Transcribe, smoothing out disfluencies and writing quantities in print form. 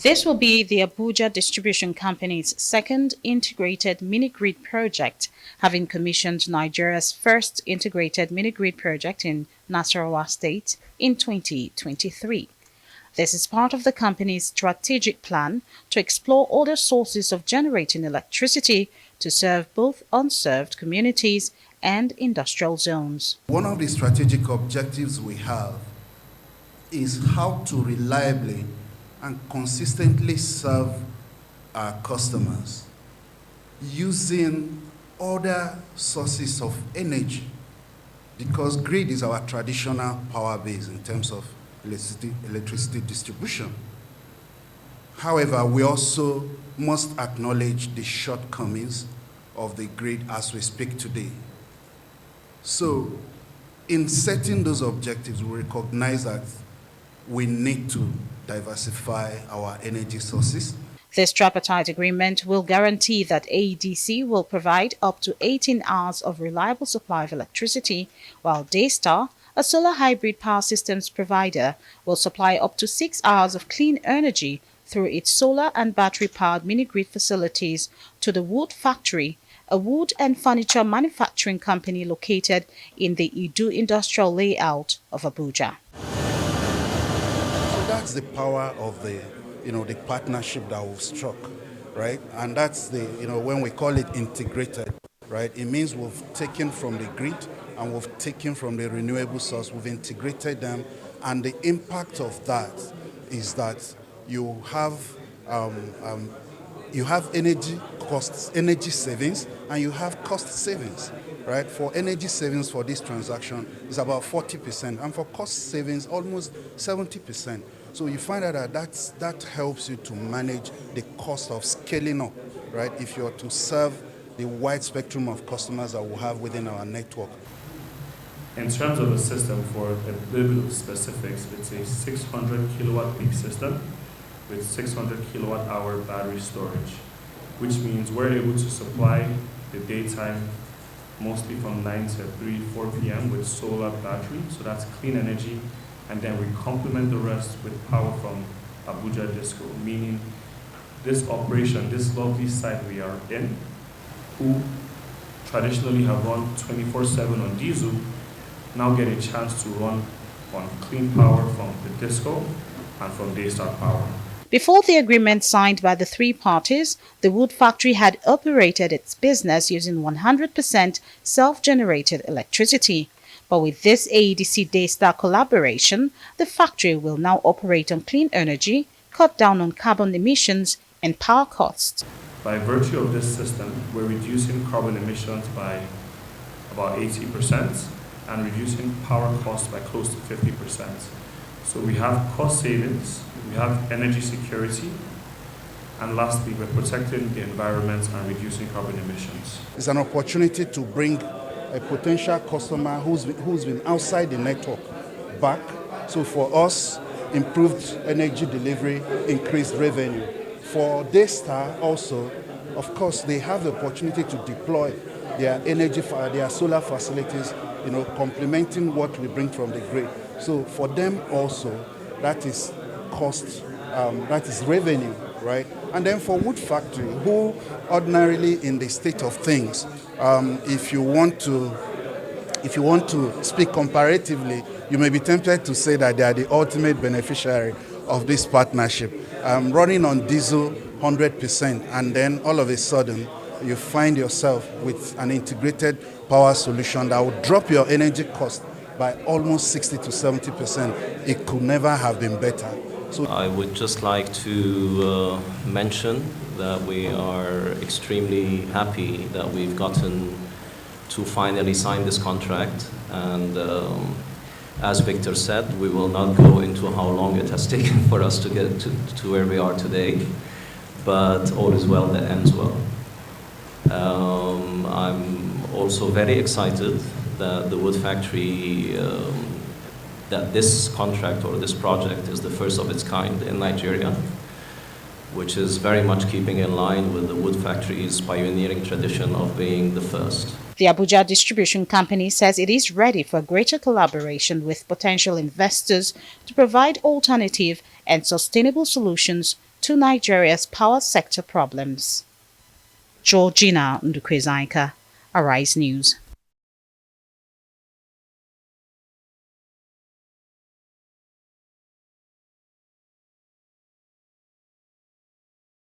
This will be the Abuja Distribution Company's second integrated mini-grid project, having commissioned Nigeria's first integrated mini-grid project in Nasarawa State in 2023. This is part of the company's strategic plan to explore other sources of generating electricity to serve both unserved communities and industrial zones. One of the strategic objectives we have is how to reliably and consistently serve our customers using other sources of energy, because grid is our traditional power base in terms of electricity distribution. However, we also must acknowledge the shortcomings of the grid as we speak today. So, in setting those objectives, we recognize that we need to diversify our energy sources. This tripartite agreement will guarantee that Aedc will provide up to 18 hours of reliable supply of electricity, while Daystar, a solar hybrid power systems provider, will supply up to 6 hours of clean energy through its solar and battery-powered mini-grid facilities to the Wood Factory, a wood and furniture manufacturing company located in the Idu industrial layout of Abuja. That's the power of the partnership that we've struck, right? And that's when we call it integrated, right? It means we've taken from the grid and we've taken from the renewable source, we've integrated them, and the impact of that is that you have energy costs, energy savings, and you have cost savings, right? For energy savings for this transaction is about 40%, and for cost savings almost 70%. So you find out that helps you to manage the cost of scaling up, right? If you're to serve the wide spectrum of customers that we have within our network. In terms of the system, for a little bit of specifics, it's a 600 kilowatt peak system with 600 kilowatt hour battery storage, which means we're able to supply the daytime mostly from 9 to 4 p.m. with solar battery, so that's clean energy, and then we complement the rest with power from Abuja Disco, meaning this operation, this lovely site we are in, who traditionally have run 24/7 on diesel, now get a chance to run on clean power from the Disco and from Daystar Power. Before the agreement signed by the three parties, the wood factory had operated its business using 100% self-generated electricity. But with this Aedc Daystar collaboration, the factory will now operate on clean energy, cut down on carbon emissions and power costs. By virtue of this system, we're reducing carbon emissions by about 80% and reducing power costs by close to 50%. So we have cost savings, we have energy security, and lastly, we're protecting the environment and reducing carbon emissions. It's an opportunity to bring a potential customer who's been outside the network back. So for us, improved energy delivery, increased revenue. For Daystar also, of course, they have the opportunity to deploy their their solar facilities, complementing what we bring from the grid. So for them also, that is cost, that is revenue, right? And then for Wood Factory, who ordinarily in the state of things, if you want to speak comparatively, you may be tempted to say that they are the ultimate beneficiary of this partnership. Running on diesel 100%, and then all of a sudden you find yourself with an integrated power solution that will drop your energy cost by almost 60 to 70%. It could never have been better. So I would just like to mention that we are extremely happy that we've gotten to finally sign this contract, and as Victor said, we will not go into how long it has taken for us to get to where we are today, but all is well that ends well. I'm also very excited that the Wood Factory, that this contract or this project is the first of its kind in Nigeria, which is very much keeping in line with the Wood Factory's pioneering tradition of being the first. The Abuja Distribution Company says it is ready for greater collaboration with potential investors to provide alternative and sustainable solutions to Nigeria's power sector problems. Georgina Ndukwezaika, Arise News.